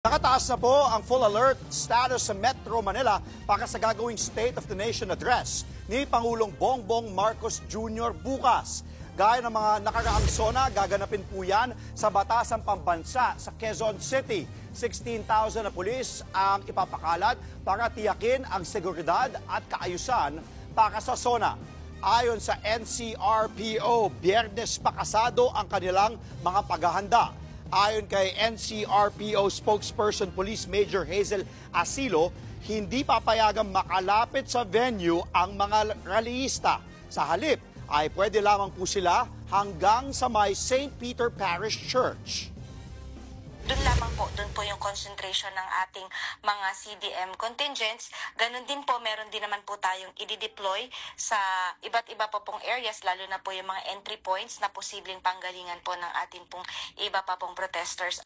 Nakataas na po ang full alert status sa Metro Manila para sa gagawing State of the Nation address ni Pangulong Bongbong Marcos Jr. bukas. Gaya ng mga nakaraang SONA, gaganapin po yan sa Batasang Pambansa sa Quezon City. 16,000 na pulis ang ipapakalat para tiyakin ang seguridad at kaayusan para sa SONA. Ayon sa NCRPO, Biyernes pa kasado ang kanilang mga paghahanda. Ayon kay NCRPO spokesperson Police Major Hazel Asilo, hindi papayagang makalapit sa venue ang mga rallyista. Sa halip, ay pwede lamang po sila hanggang sa may St. Peter Parish Church. Doon lamang po, doon po yung concentration ng ating mga CDM contingents. Ganun din po, meron din naman po tayong i-deploy sa iba't iba po pong areas, lalo na po yung mga entry points na posibleng panggalingan po ng ating pong iba pa pong protesters.